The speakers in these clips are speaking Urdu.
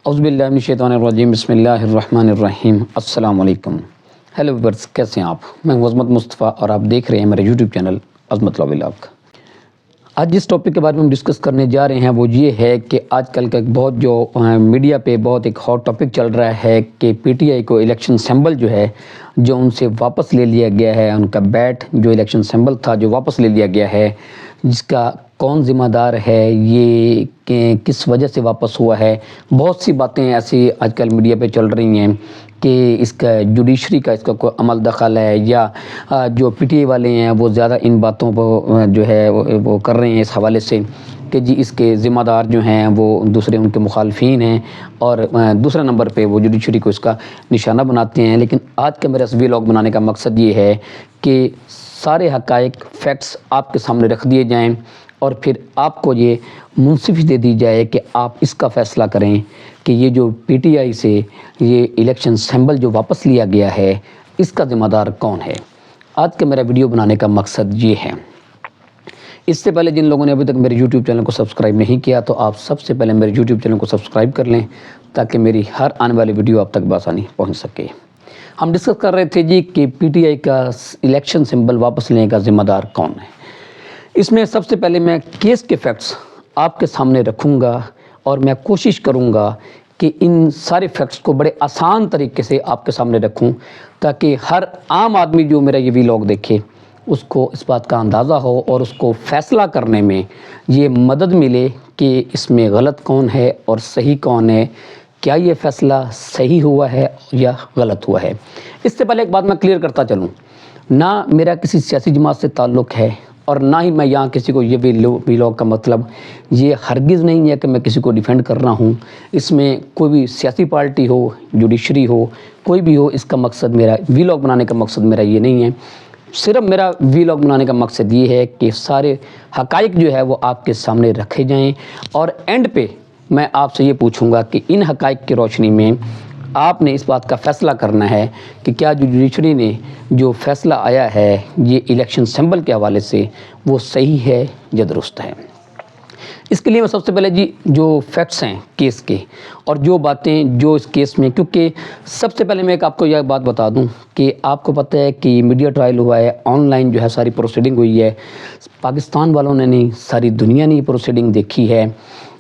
اعوذ باللہ من الشیطان الرجیم، بسم اللہ الرحمن الرحیم۔ السلام علیکم، ہیلو ویورز، کیسے ہیں آپ؟ میں ہوں عظمت مصطفیٰ اور آپ دیکھ رہے ہیں میرا یوٹیوب چینل عظمت لاء ولاگ۔ آج جس ٹاپک کے بارے میں ہم ڈسکس کرنے جا رہے ہیں وہ یہ ہے کہ آج کل کا بہت جو میڈیا پہ بہت ایک ہاٹ ٹاپک چل رہا ہے کہ پی ٹی آئی کو الیکشن سمبل جو ہے جو ان سے واپس لے لیا گیا ہے، ان کا بیٹ جو الیکشن سمبل تھا جو واپس لے لیا گیا ہے، جس کا کون ذمہ دار ہے، یہ کس وجہ سے واپس ہوا ہے۔ بہت سی باتیں ایسی آج کل میڈیا پہ چل رہی ہیں کہ اس کا جوڈیشری کا اس کا کوئی عمل دخل ہے، یا جو پی ٹی آئی والے ہیں وہ زیادہ ان باتوں کو جو ہے وہ کر رہے ہیں اس حوالے سے کہ جی اس کے ذمہ دار جو ہیں وہ دوسرے ان کے مخالفین ہیں، اور دوسرے نمبر پہ وہ جوڈیشری کو اس کا نشانہ بناتے ہیں۔ لیکن آج کا میرا ویلاگ بنانے کا مقصد یہ ہے کہ سارے حقائق، فیکٹس آپ کے سامنے رکھ دیے جائیں اور پھر آپ کو یہ منصفی دے دی جائے کہ آپ اس کا فیصلہ کریں کہ یہ جو پی ٹی آئی سے یہ الیکشن سمبل جو واپس لیا گیا ہے اس کا ذمہ دار کون ہے۔ آج کا میرا ویڈیو بنانے کا مقصد یہ ہے۔ اس سے پہلے جن لوگوں نے ابھی تک میرے یوٹیوب چینل کو سبسکرائب نہیں کیا تو آپ سب سے پہلے میرے یوٹیوب چینل کو سبسکرائب کر لیں تاکہ میری ہر آنے والی ویڈیو آپ تک بآسانی پہنچ سکے۔ ہم ڈسکس کر رہے تھے جی کہ پی ٹی آئی کا الیکشن سمبل واپس لینے کا ذمہ دار کون ہے۔ اس میں سب سے پہلے میں کیس کے فیکٹس آپ کے سامنے رکھوں گا اور میں کوشش کروں گا کہ ان سارے فیکٹس کو بڑے آسان طریقے سے آپ کے سامنے رکھوں تاکہ ہر عام آدمی جو میرا یہ ویلاگ دیکھے اس کو اس بات کا اندازہ ہو اور اس کو فیصلہ کرنے میں یہ مدد ملے کہ اس میں غلط کون ہے اور صحیح کون ہے، کیا یہ فیصلہ صحیح ہوا ہے یا غلط ہوا ہے۔ اس سے پہلے ایک بات میں کلیئر کرتا چلوں، نہ میرا کسی سیاسی جماعت سے تعلق ہے اور نہ ہی میں یہاں کسی کو یہ ویلاگ کا مطلب یہ ہرگز نہیں ہے کہ میں کسی کو ڈیفینڈ کر رہا ہوں۔ اس میں کوئی بھی سیاسی پارٹی ہو، جوڈیشری ہو، کوئی بھی ہو، اس کا مقصد میرا ویلاگ بنانے کا مقصد میرا یہ نہیں ہے۔ صرف میرا ویلاگ بنانے کا مقصد یہ ہے کہ سارے حقائق جو ہے وہ آپ کے سامنے رکھے جائیں، اور اینڈ پہ میں آپ سے یہ پوچھوں گا کہ ان حقائق کی روشنی میں آپ نے اس بات کا فیصلہ کرنا ہے کہ کیا جو جوڈیشری نے جو فیصلہ آیا ہے یہ الیکشن سمبل کے حوالے سے وہ صحیح ہے یا درست ہے۔ اس کے لیے میں سب سے پہلے جی جو فیکٹس ہیں کیس کے اور جو باتیں جو اس کیس میں، کیونکہ سب سے پہلے میں ایک آپ کو یہ بات بتا دوں کہ آپ کو پتہ ہے کہ یہ میڈیا ٹرائل ہوا ہے، آن لائن جو ہے ساری پروسیڈنگ ہوئی ہے، پاکستان والوں نے نہیں ساری دنیا نے یہ پروسیڈنگ دیکھی ہے۔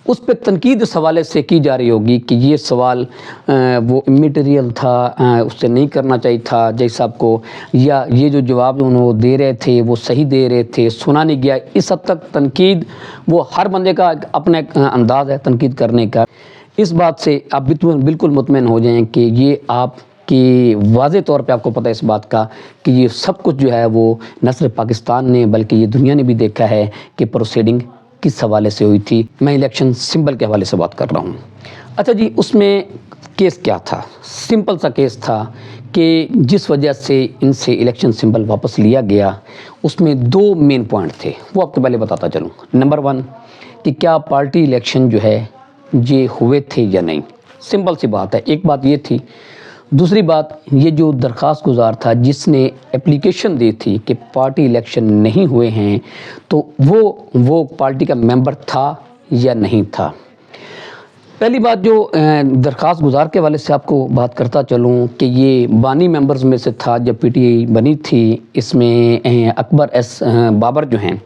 اس پہ تنقید اس حوالے سے کی جا رہی ہوگی کہ یہ سوال وہ امیٹیریل تھا، اس سے نہیں کرنا چاہیے تھا جج صاحب کو، یا یہ جو جواب انہوں دے رہے تھے وہ صحیح دے رہے تھے، سنا نہیں گیا۔ اس حد تک تنقید، وہ ہر بندے کا اپنا ایک انداز ہے تنقید کرنے کا۔ اس بات سے آپ بالکل مطمئن ہو جائیں کہ یہ آپ کہ واضح طور پہ آپ کو پتہ ہے اس بات کا کہ یہ سب کچھ جو ہے وہ نہ صرف پاکستان نے بلکہ یہ دنیا نے بھی دیکھا ہے کہ پروسیڈنگ کس حوالے سے ہوئی تھی۔ میں الیکشن سمبل کے حوالے سے بات کر رہا ہوں۔ اچھا جی، اس میں کیس کیا تھا؟ سمپل سا کیس تھا کہ جس وجہ سے ان سے الیکشن سمبل واپس لیا گیا، اس میں دو مین پوائنٹ تھے، وہ آپ کو پہلے بتاتا چلوں۔ نمبر 1 کہ کیا پارٹی الیکشن جو ہے یہ ہوئے تھے یا نہیں، سمپل سی بات ہے، ایک بات یہ تھی۔ دوسری بات، یہ جو درخواست گزار تھا جس نے اپلیکیشن دی تھی کہ پارٹی الیکشن نہیں ہوئے ہیں، تو وہ پارٹی کا ممبر تھا یا نہیں تھا۔ پہلی بات جو درخواست گزار کے حوالے سے آپ کو بات کرتا چلوں کہ یہ بانی ممبرز میں سے تھا جب پی ٹی آئی بنی تھی۔ اس میں اکبر ایس بابر جو ہیں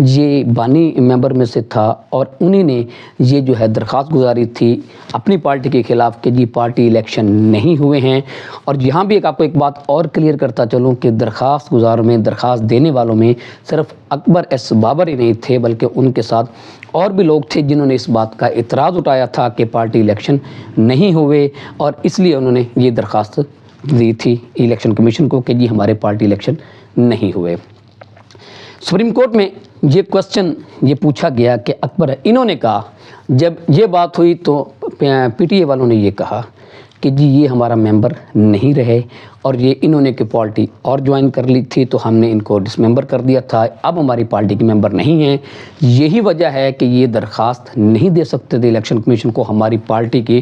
یہ بانی ممبر میں سے تھا، اور انہی نے یہ جو ہے درخواست گزاری تھی اپنی پارٹی کے خلاف کہ جی پارٹی الیکشن نہیں ہوئے ہیں۔ اور یہاں بھی آپ کو ایک بات اور کلیئر کرتا چلوں کہ درخواست گزاروں میں، درخواست دینے والوں میں صرف اکبر ایس بابر ہی نہیں تھے بلکہ ان کے ساتھ اور بھی لوگ تھے جنہوں نے اس بات کا اعتراض اٹھایا تھا کہ پارٹی الیکشن نہیں ہوئے، اور اس لیے انہوں نے یہ درخواست دی تھی الیکشن کمیشن کو کہ جی ہمارے پارٹی الیکشن نہیں ہوئے۔ سپریم کورٹ میں یہ کوسچن یہ پوچھا گیا کہ اکبر، انہوں نے کہا جب یہ بات ہوئی تو پی ٹی اے والوں نے یہ کہا کہ جی یہ ہمارا ممبر نہیں رہے، اور یہ انہوں نے کہ پارٹی اور جوائن کر لی تھی تو ہم نے ان کو ڈس ممبر کر دیا تھا، اب ہماری پارٹی کے ممبر نہیں ہیں، یہی وجہ ہے کہ یہ درخواست نہیں دے سکتے تھے الیکشن کمیشن کو ہماری پارٹی کی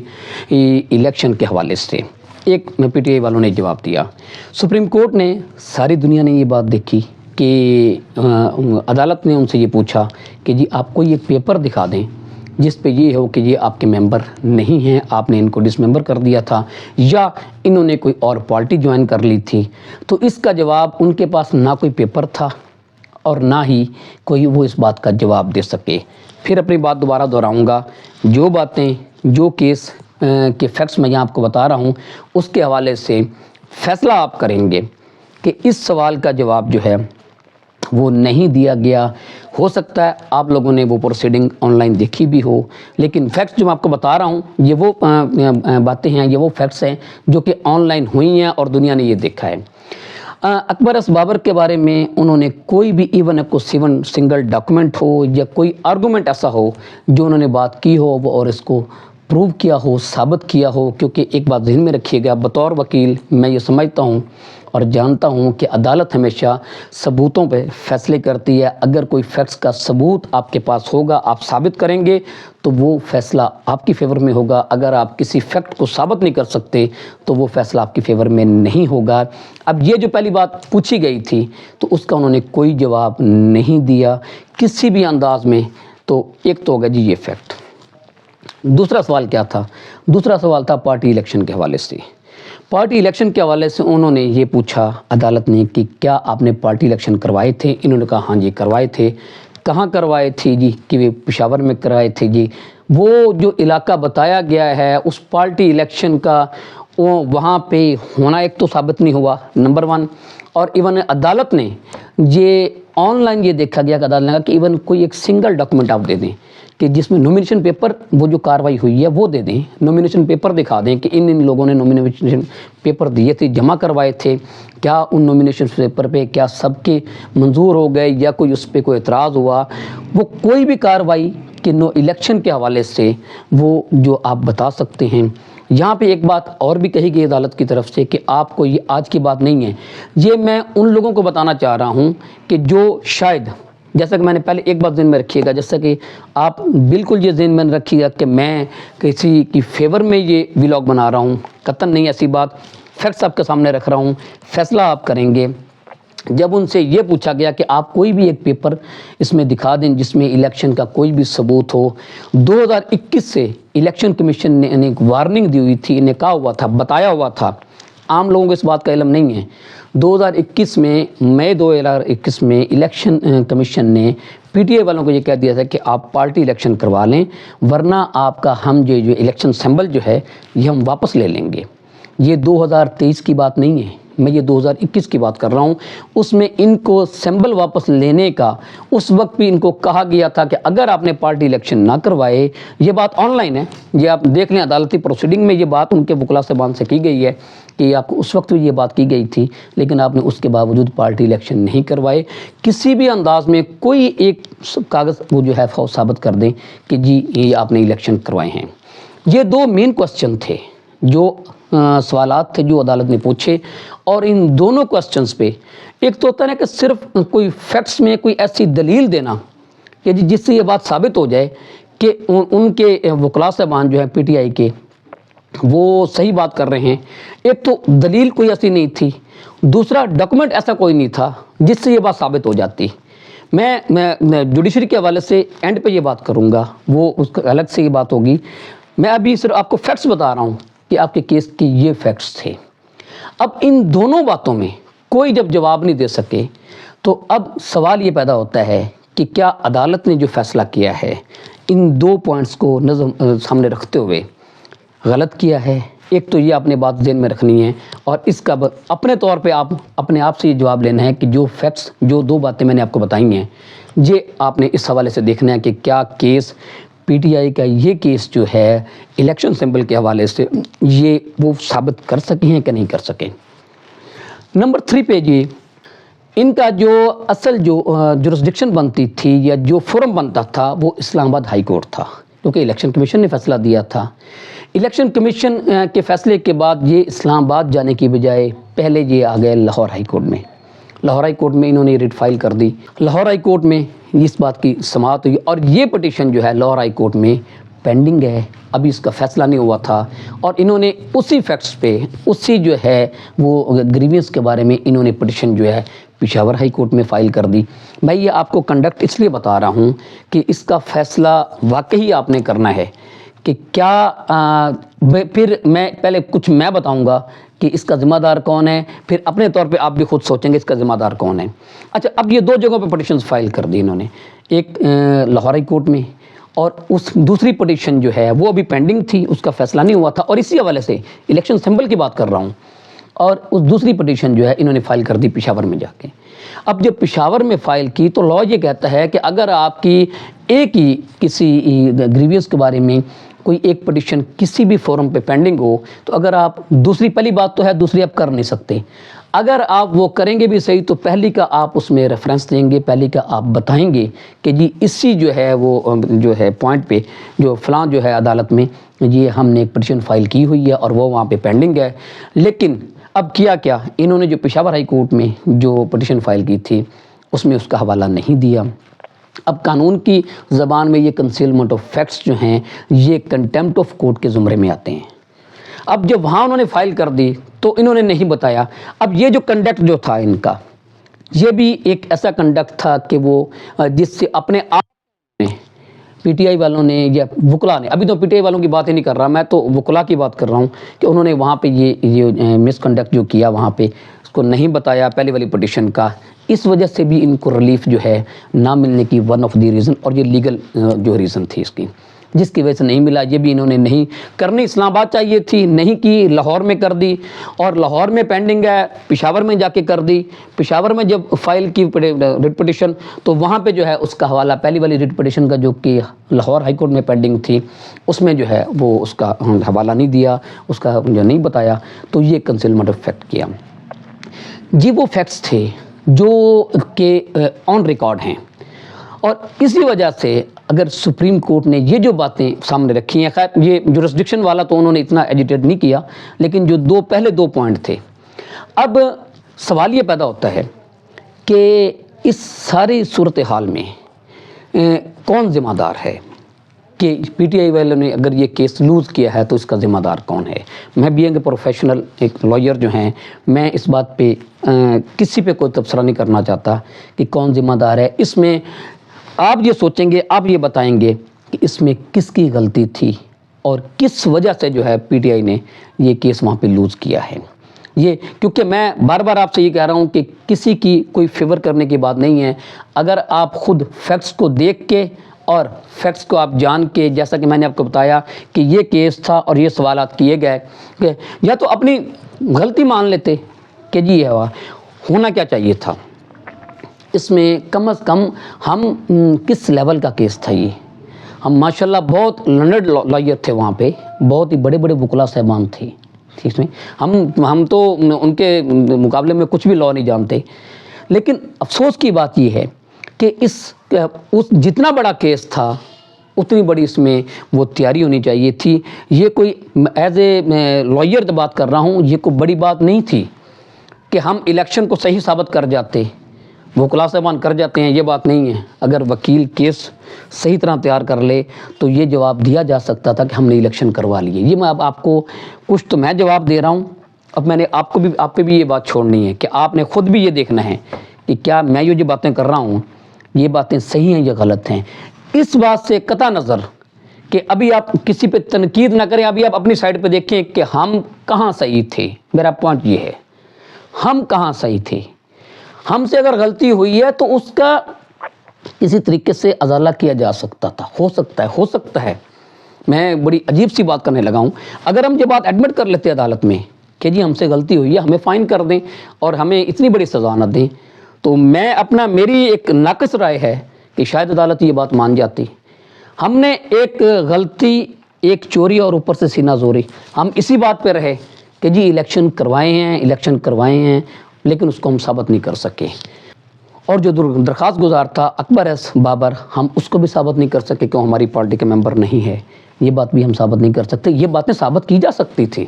الیکشن کے حوالے سے۔ ایک پی ٹی آئی والوں نے جواب دیا۔ سپریم کورٹ نے، ساری دنیا نے یہ بات دیکھی کہ عدالت نے ان سے یہ پوچھا کہ جی آپ کو یہ پیپر دکھا دیں جس پہ یہ ہو کہ یہ آپ کے ممبر نہیں ہیں، آپ نے ان کو ڈس ممبر کر دیا تھا یا انہوں نے کوئی اور پارٹی جوائن کر لی تھی، تو اس کا جواب ان کے پاس نہ کوئی پیپر تھا اور نہ ہی کوئی وہ اس بات کا جواب دے سکے۔ پھر اپنی بات دوبارہ دہراؤں گا، جو باتیں جو کیس کے فیکٹس میں یہاں آپ کو بتا رہا ہوں اس کے حوالے سے فیصلہ آپ کریں گے کہ اس سوال کا جواب جو ہے وہ نہیں دیا گیا۔ ہو سکتا ہے آپ لوگوں نے وہ پروسیڈنگ آن لائن دیکھی بھی ہو، لیکن فیکٹس جو میں آپ کو بتا رہا ہوں یہ وہ باتیں ہیں، یہ وہ فیکٹس ہیں جو کہ آن لائن ہوئی ہیں اور دنیا نے یہ دیکھا ہے۔ اکبر بابر کے بارے میں انہوں نے کوئی بھی ایون کو سنگل ڈاکومنٹ ہو یا کوئی آرگومنٹ ایسا ہو جو انہوں نے بات کی ہو وہ اور اس کو پروو کیا ہو، ثابت کیا ہو، کیونکہ ایک بات ذہن میں رکھیے گا، بطور وکیل میں یہ سمجھتا ہوں اور جانتا ہوں کہ عدالت ہمیشہ ثبوتوں پہ فیصلے کرتی ہے۔ اگر کوئی فیکٹس کا ثبوت آپ کے پاس ہوگا، آپ ثابت کریں گے تو وہ فیصلہ آپ کی فیور میں ہوگا۔ اگر آپ کسی فیکٹ کو ثابت نہیں کر سکتے تو وہ فیصلہ آپ کی فیور میں نہیں ہوگا۔ اب یہ جو پہلی بات پوچھی گئی تھی تو اس کا انہوں نے کوئی جواب نہیں دیا کسی بھی انداز میں، تو ایک تو ہوگا جی یہ فیکٹ۔ دوسرا سوال کیا تھا؟ دوسرا سوال تھا پارٹی الیکشن کے حوالے سے۔ پارٹی الیکشن کے حوالے سے انہوں نے یہ پوچھا عدالت نے کہ کیا آپ نے پارٹی الیکشن کروائے تھے؟ انہوں نے کہا ہاں جی کروائے تھے۔ کہاں کروائے تھے جی؟ کہ وہ پشاور میں کروائے تھے جی۔ وہ جو علاقہ بتایا گیا ہے اس پارٹی الیکشن کا وہاں پہ ہونا ایک تو ثابت نہیں ہوا، نمبر 1۔ اور ایون عدالت نے یہ آن لائن یہ دیکھا گیا کہ عدالت نے کہا کہ ایون کوئی ایک سنگل ڈاکومنٹ آپ دے دیں کہ جس میں نومینیشن پیپر وہ جو کاروائی ہوئی ہے وہ دے دیں، نومینیشن پیپر دکھا دیں کہ ان لوگوں نے نومینیشن پیپر دیے تھے، جمع کروائے تھے، کیا ان نومینیشن پیپر پہ کیا سب کے منظور ہو گئے یا کوئی اس پہ کوئی اعتراض ہوا، وہ کوئی بھی کاروائی کہ نو الیکشن کے حوالے سے وہ جو آپ بتا سکتے ہیں۔ یہاں پہ ایک بات اور بھی کہی گئی عدالت کی طرف سے کہ آپ کو یہ آج کی بات نہیں ہے، یہ میں ان لوگوں کو بتانا چاہ رہا ہوں کہ جو شاید، جیسا کہ میں نے پہلے ایک بات ذہن میں رکھیے گا، جیسا کہ آپ بالکل یہ ذہن میں رکھیے گا کہ میں کسی کی فیور میں یہ ولاگ بنا رہا ہوں، قطعاً نہیں ایسی بات، فیکٹس آپ کے سامنے رکھ رہا ہوں، فیصلہ آپ کریں گے۔ جب ان سے یہ پوچھا گیا کہ آپ کوئی بھی ایک پیپر اس میں دکھا دیں جس میں الیکشن کا کوئی بھی ثبوت ہو، 2021 سے الیکشن کمیشن نے انہیں ایک وارننگ دی ہوئی تھی، انہیں کہا ہوا تھا، بتایا ہوا تھا، عام لوگوں کو اس بات کا علم نہیں ہے۔ 2021 میں مئی 2021 میں الیکشن کمیشن نے پی ٹی آئی والوں کو یہ کہہ دیا تھا کہ آپ پارٹی الیکشن کروا لیں ورنہ آپ کا ہم جو الیکشن سمبل جو ہے یہ ہم واپس لے لیں گے۔ یہ 2023 کی بات نہیں ہے، میں یہ 2021 کی بات کر رہا ہوں۔ اس میں ان کو سمبل واپس لینے کا اس وقت بھی ان کو کہا گیا تھا کہ اگر آپ نے پارٹی الیکشن نہ کروائے، یہ بات آن لائن ہے، یہ آپ دیکھ لیں عدالتی پروسیڈنگ میں یہ بات ان کے وکلاء صاحبان سے کی گئی ہے کہ آپ کو اس وقت بھی یہ بات کی گئی تھی، لیکن آپ نے اس کے باوجود پارٹی الیکشن نہیں کروائے۔ کسی بھی انداز میں کوئی ایک کاغذ وہ جو ہے ثابت کر دیں کہ جی یہ آپ نے الیکشن کروائے ہیں۔ یہ دو مین کوسچن تھے جو سوالات تھے جو عدالت نے پوچھے، اور ان دونوں کوسچنز پہ ایک تو ہوتا ہے کہ صرف کوئی فیکٹس میں کوئی ایسی دلیل دینا کہ جس سے یہ بات ثابت ہو جائے کہ ان کے وکلاء صاحبان جو ہیں پی ٹی آئی کے وہ صحیح بات کر رہے ہیں۔ ایک تو دلیل کوئی ایسی نہیں تھی، دوسرا ڈاکومنٹ ایسا کوئی نہیں تھا جس سے یہ بات ثابت ہو جاتی۔ میں جوڈیشری کے حوالے سے اینڈ پہ یہ بات کروں گا، وہ اس کا الگ سے یہ بات ہوگی۔ میں ابھی صرف آپ کو فیکٹس بتا رہا ہوں کہ آپ کے کیس کے یہ فیکٹس تھے۔ اب ان دونوں باتوں میں کوئی جب جواب نہیں دے سکے تو اب سوال یہ پیدا ہوتا ہے کہ کیا عدالت نے جو فیصلہ کیا ہے ان دو پوائنٹس کو سامنے رکھتے ہوئے غلط کیا ہے؟ ایک تو یہ آپ نے بات ذہن میں رکھنی ہے، اور اس کا اپنے طور پہ آپ اپنے آپ سے یہ جواب لینا ہے کہ جو فیکٹس، جو دو باتیں میں نے آپ کو بتائی ہیں، یہ آپ نے اس حوالے سے دیکھنا ہے کہ کیا کیس پی ٹی آئی کا یہ کیس جو ہے الیکشن سمبل کے حوالے سے یہ وہ ثابت کر سکے ہیں کہ نہیں کر سکے۔ نمبر 3 پہ جی ان کا جو اصل جو جورسڈکشن بنتی تھی یا جو فورم بنتا تھا وہ اسلام آباد ہائی کورٹ تھا، کیونکہ الیکشن کمیشن نے فیصلہ دیا تھا۔ الیکشن کمیشن کے فیصلے کے بعد یہ اسلام آباد جانے کی بجائے پہلے یہ آ گئے لاہور ہائی کورٹ میں۔ لاہور ہائی کورٹ میں انہوں نے ریٹ فائل کر دی۔ لاہور ہائی کورٹ میں اس بات کی سماعت ہوئی اور یہ پٹیشن جو ہے لاہور ہائی کورٹ میں پینڈنگ ہے، ابھی اس کا فیصلہ نہیں ہوا تھا، اور انہوں نے اسی فیکٹس پہ، اسی جو ہے وہ گریوینس کے بارے میں انہوں نے پٹیشن جو ہے پشاور ہائی کورٹ میں فائل کر دی۔ میں یہ آپ کو کنڈکٹ اس لیے بتا رہا ہوں کہ اس کا فیصلہ واقعی آپ نے کرنا ہے کہ کیا پھر میں پہلے کچھ میں بتاؤں گا کہ اس کا ذمہ دار کون ہے، پھر اپنے طور پہ آپ بھی خود سوچیں گے اس کا ذمہ دار کون ہے۔ اچھا، اب یہ دو جگہوں پہ پٹیشنز فائل کر دی انہوں نے، ایک لاہور ہائی کورٹ میں، اور اس دوسری پٹیشن جو ہے وہ ابھی پینڈنگ تھی، اس کا فیصلہ نہیں ہوا تھا، اور اسی حوالے سے الیکشن سمبل کی بات کر رہا ہوں، اور اس دوسری پٹیشن جو ہے انہوں نے فائل کر دی پشاور میں جا کے۔ اب جب پشاور میں فائل کی تو لا یہ کہتا ہے کہ اگر آپ کی ایک ہی کسی گریوینس کے بارے میں کوئی ایک پٹیشن کسی بھی فورم پہ پینڈنگ ہو، تو اگر آپ دوسری، پہلی بات تو ہے دوسری آپ کر نہیں سکتے، اگر آپ وہ کریں گے بھی صحیح تو پہلی کا آپ اس میں ریفرنس دیں گے، پہلی کا آپ بتائیں گے کہ جی اسی جو ہے وہ جو ہے پوائنٹ پہ جو فلاں جو ہے عدالت میں یہ ہم نے ایک پٹیشن فائل کی ہوئی ہے اور وہ وہاں پہ پینڈنگ ہے۔ لیکن اب کیا انہوں نے جو پشاور ہائی کورٹ میں جو پٹیشن فائل کی تھی اس میں اس کا حوالہ نہیں دیا۔ اب قانون کی زبان میں یہ کنسیلمنٹ آف فیکٹس جو ہیں یہ کنٹیمپٹ آف کورٹ کے زمرے میں آتے ہیں۔ اب جب وہاں انہوں نے فائل کر دی تو انہوں نے نہیں بتایا۔ اب یہ جو کنڈکٹ جو تھا ان کا، یہ بھی ایک ایسا کنڈکٹ تھا کہ وہ جس سے اپنے آپ نے پی ٹی آئی والوں نے یا وکلا نے، ابھی تو پی ٹی آئی والوں کی بات ہی نہیں کر رہا، میں تو وکلا کی بات کر رہا ہوں کہ انہوں نے وہاں پہ یہ مس کنڈکٹ جو کیا وہاں پہ اس کو نہیں بتایا پہلے والی پٹیشن کا، اس وجہ سے بھی ان کو ریلیف جو ہے نہ ملنے کی ون آف دی ریزن، اور یہ لیگل جو ریزن تھی اس کی جس کی وجہ سے نہیں ملا، یہ بھی انہوں نے نہیں کرنی، اسلام آباد چاہیے تھی نہیں کی، لاہور میں کر دی، اور لاہور میں پینڈنگ ہے پشاور میں جا کے کر دی۔ پشاور میں جب فائل کی ریٹ پٹیشن تو وہاں پہ جو ہے اس کا حوالہ پہلی والی ریٹ پٹیشن کا جو کہ لاہور ہائی کورٹ میں پینڈنگ تھی اس میں جو ہے وہ اس کا حوالہ نہیں دیا، اس کا جو نہیں بتایا، تو یہ کنسیلمنٹ آف فیکٹ کیا۔ جی وہ فیکٹس تھے جو کہ آن ریکارڈ ہیں، اور اسی وجہ سے اگر سپریم کورٹ نے یہ جو باتیں سامنے رکھی ہیں، خیر یہ جورسڈکشن والا تو انہوں نے اتنا ایجیٹیٹ نہیں کیا، لیکن جو پہلے دو پوائنٹ تھے، اب سوال یہ پیدا ہوتا ہے کہ اس ساری صورتحال میں کون ذمہ دار ہے کہ پی ٹی آئی والوں نے اگر یہ کیس لوز کیا ہے تو اس کا ذمہ دار کون ہے۔ میں بھی ایک پروفیشنل ایک لائر جو ہیں، میں اس بات پہ کسی پہ کوئی تبصرہ نہیں کرنا چاہتا کہ کون ذمہ دار ہے۔ اس میں آپ یہ سوچیں گے، آپ یہ بتائیں گے کہ اس میں کس کی غلطی تھی اور کس وجہ سے جو ہے پی ٹی آئی نے یہ کیس وہاں پہ لوز کیا ہے۔ یہ کیونکہ میں بار بار آپ سے یہ کہہ رہا ہوں کہ کسی کی کوئی فیور کرنے کی بات نہیں ہے، اگر آپ خود فیکٹس کو دیکھ کے اور فیکٹس کو آپ جان کے، جیسا کہ میں نے آپ کو بتایا کہ یہ کیس تھا اور یہ سوالات کیے گئے، کہ یا تو اپنی غلطی مان لیتے کہ جی یہ ہونا کیا چاہیے تھا، اس میں کم از کم ہم کس لیول کا کیس تھا یہ، ہم ماشاءاللہ بہت لرنڈ لائر تھے وہاں پہ، بہت ہی بڑے بڑے وکلا صاحبان تھے، ٹھیک ہے، ہم تو ان کے مقابلے میں کچھ بھی لا نہیں جانتے، لیکن افسوس کی بات یہ ہے کہ اس جتنا بڑا کیس تھا اتنی بڑی اس میں وہ تیاری ہونی چاہیے تھی۔ یہ کوئی ایز اے لائر بات کر رہا ہوں، یہ کوئی بڑی بات نہیں تھی کہ ہم الیکشن کو صحیح ثابت کر جاتے، وکلا صاحبان کر جاتے ہیں، یہ بات نہیں ہے۔ اگر وکیل کیس صحیح طرح تیار کر لے تو یہ جواب دیا جا سکتا تھا کہ ہم نے الیکشن کروا لیے۔ یہ میں اب آپ کو کچھ تو میں جواب دے رہا ہوں، اب میں نے آپ پہ بھی یہ بات چھوڑنی ہے کہ آپ نے خود بھی یہ دیکھنا ہے کہ کیا میں یہ جو باتیں کر رہا ہوں یہ باتیں صحیح ہیں یا غلط ہیں۔ اس بات سے قطع نظر کہ ابھی آپ کسی پہ تنقید نہ کریں، ابھی آپ اپنی سائڈ پہ دیکھیں کہ ہم کہاں صحیح تھے۔ میرا پوائنٹ یہ ہے ہم کہاں صحیح تھے، ہم سے اگر غلطی ہوئی ہے تو اس کا کسی طریقے سے ازالہ کیا جا سکتا تھا، ہو سکتا ہے میں بڑی عجیب سی بات کرنے لگا ہوں، اگر ہم یہ بات ایڈمٹ کر لیتے عدالت میں کہ جی ہم سے غلطی ہوئی ہے، ہمیں فائن کر دیں اور ہمیں اتنی بڑی سزا نہ دیں، تو میری ایک ناقص رائے ہے کہ شاید عدالت یہ بات مان جاتی۔ ہم نے ایک غلطی، ایک چوری اور اوپر سے سینہ زوری، ہم اسی بات پہ رہے کہ جی الیکشن کروائے ہیں لیکن اس کو ہم ثابت نہیں کر سکے، اور جو درخواست گزار تھا اکبر ایس بابر، ہم اس کو بھی ثابت نہیں کر سکے کہ ہماری پارٹی کے ممبر نہیں ہے، یہ بات بھی ہم ثابت نہیں کر سکتے۔ یہ باتیں ثابت کی جا سکتی تھی۔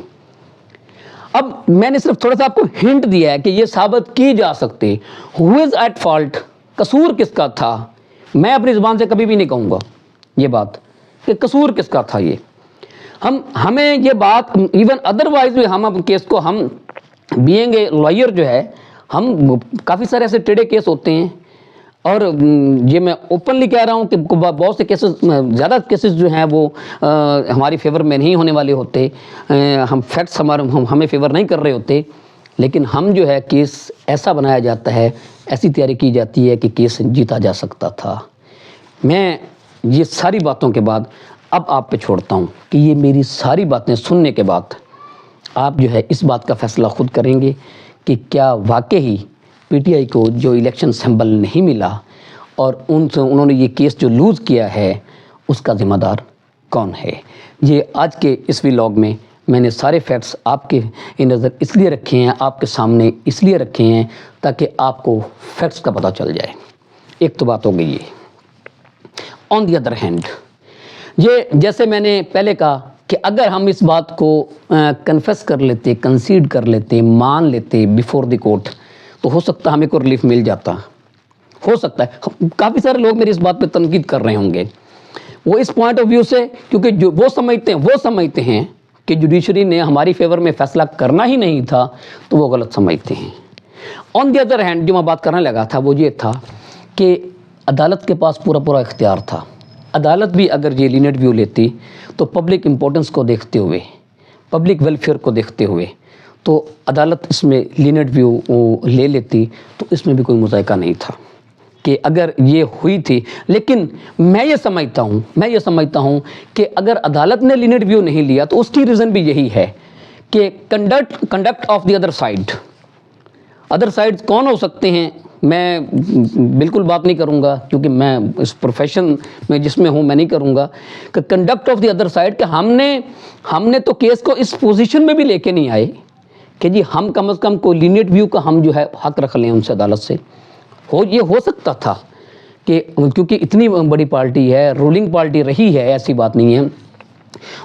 اب میں نے صرف تھوڑا سا آپ کو ہنٹ دیا ہے کہ یہ ثابت کی جا سکتے۔ ہو از ایٹ فالٹ، قصور کس کا تھا، میں اپنی زبان سے کبھی بھی نہیں کہوں گا یہ بات کہ قصور کس کا تھا. یہ ہمیں یہ بات ایون ادروائز بھی ہم اب کیس کو ہم بینگ اے لائر جو ہے ہم کافی سارے ایسے ٹیڑے کیس ہوتے ہیں اور یہ میں اوپنلی کہہ رہا ہوں کہ بہت سے کیسز زیادہ کیسز جو ہیں وہ ہماری فیور میں نہیں ہونے والے ہوتے, ہم فیکٹس ہمیں فیور نہیں کر رہے ہوتے, لیکن ہم جو ہے کیس ایسا بنایا جاتا ہے, ایسی تیاری کی جاتی ہے کہ کیس جیتا جا سکتا تھا. میں یہ ساری باتوں کے بعد اب آپ پہ چھوڑتا ہوں کہ یہ میری ساری باتیں سننے کے بعد آپ جو ہے اس بات کا فیصلہ خود کریں گے کہ کیا واقعی پی ٹی آئی کو جو الیکشن سمبل نہیں ملا اور انہوں نے یہ کیس جو لوز کیا ہے اس کا ذمہ دار کون ہے. یہ آج کے اس ولاگ میں نے سارے فیکٹس آپ کے نظر اس لیے رکھے ہیں, آپ کے سامنے اس لیے رکھے ہیں تاکہ آپ کو فیکٹس کا پتہ چل جائے. ایک تو بات ہو گئی ہے. آن دی ادر ہینڈ یہ جیسے میں نے پہلے کہا کہ اگر ہم اس بات کو کنفیس کر لیتے, کنسیڈ کر لیتے, مان لیتے بیفور دی کورٹ تو ہو سکتا ہمیں کوئی ریلیف مل جاتا. ہو سکتا ہے کافی سارے لوگ میری اس بات پہ تنقید کر رہے ہوں گے وہ اس پوائنٹ آف ویو سے, کیونکہ جو وہ سمجھتے ہیں کہ جوڈیشری نے ہماری فیور میں فیصلہ کرنا ہی نہیں تھا تو وہ غلط سمجھتے ہیں. آن دی ادر ہینڈ جو میں بات کرنے لگا تھا وہ یہ تھا کہ عدالت کے پاس پورا اختیار تھا. عدالت بھی اگر یہ لینیٹ ویو لیتی تو پبلک امپورٹنس کو دیکھتے ہوئے, پبلک ویلفیئر کو دیکھتے ہوئے تو عدالت اس میں لینیٹ ویو لے لیتی تو اس میں بھی کوئی مذائقہ نہیں تھا کہ اگر یہ ہوئی تھی. لیکن میں یہ سمجھتا ہوں کہ اگر عدالت نے لینیٹ ویو نہیں لیا تو اس کی ریزن بھی یہی ہے کہ conduct of the other side کون ہو سکتے ہیں. میں بالکل بات نہیں کروں گا کیونکہ میں اس پروفیشن میں جس میں ہوں میں نہیں کروں گا کہ conduct of the other side کہ ہم نے تو کیس کو اس پوزیشن میں بھی لے کے نہیں آئے کہ جی ہم کم از کم کوئی لینیٹ ویو کا ہم جو ہے حق رکھ لیں ان سے عدالت سے. یہ ہو سکتا تھا کہ کیونکہ اتنی بڑی پارٹی ہے, رولنگ پارٹی رہی ہے, ایسی بات نہیں ہے,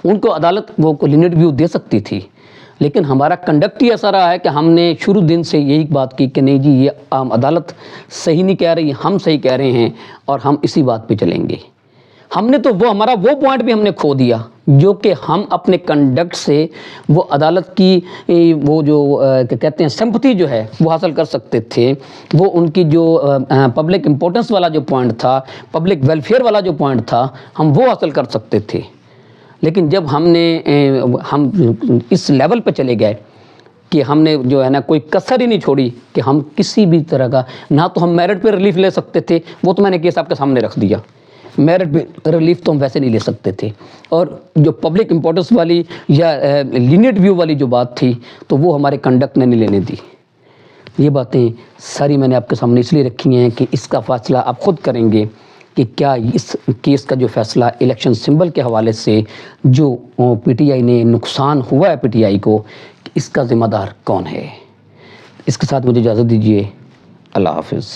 ان کو عدالت وہ کو لینیٹ ویو دے سکتی تھی. لیکن ہمارا کنڈکٹ ہی ایسا رہا ہے کہ ہم نے شروع دن سے یہی بات کی کہ نہیں جی یہ عدالت صحیح نہیں کہہ رہی, ہم صحیح کہہ رہے ہیں اور ہم اسی بات پہ چلیں گے. ہم نے تو ہمارا وہ پوائنٹ بھی ہم نے کھو دیا جو کہ ہم اپنے کنڈکٹ سے وہ عدالت کی وہ جو کہتے ہیں سمپتھی جو ہے وہ حاصل کر سکتے تھے. وہ ان کی جو پبلک امپورٹنس والا جو پوائنٹ تھا, پبلک ویلفیئر والا جو پوائنٹ تھا, ہم وہ حاصل کر سکتے تھے. لیکن جب ہم اس لیول پہ چلے گئے کہ ہم نے جو ہے نا کوئی کسر ہی نہیں چھوڑی کہ ہم کسی بھی طرح کا, نہ تو ہم میرٹ پہ ریلیف لے سکتے تھے, وہ تو میں نے کیس آپ کے سامنے رکھ دیا, میرٹ پہ ریلیف تو ہم ویسے نہیں لے سکتے تھے, اور جو پبلک امپورٹنس والی یا لینیٹ ویو والی جو بات تھی تو وہ ہمارے کنڈکٹ نے نہیں لینے دی. یہ باتیں ساری میں نے آپ کے سامنے اس لیے رکھی ہیں کہ اس کا فیصلہ آپ خود کریں گے کہ کیا اس کیس کا جو فیصلہ الیکشن سمبل کے حوالے سے جو پی ٹی آئی نے نقصان ہوا ہے پی ٹی آئی کو, اس کا ذمہ دار کون ہے. اس کے ساتھ مجھے اجازت دیجیے. اللہ حافظ.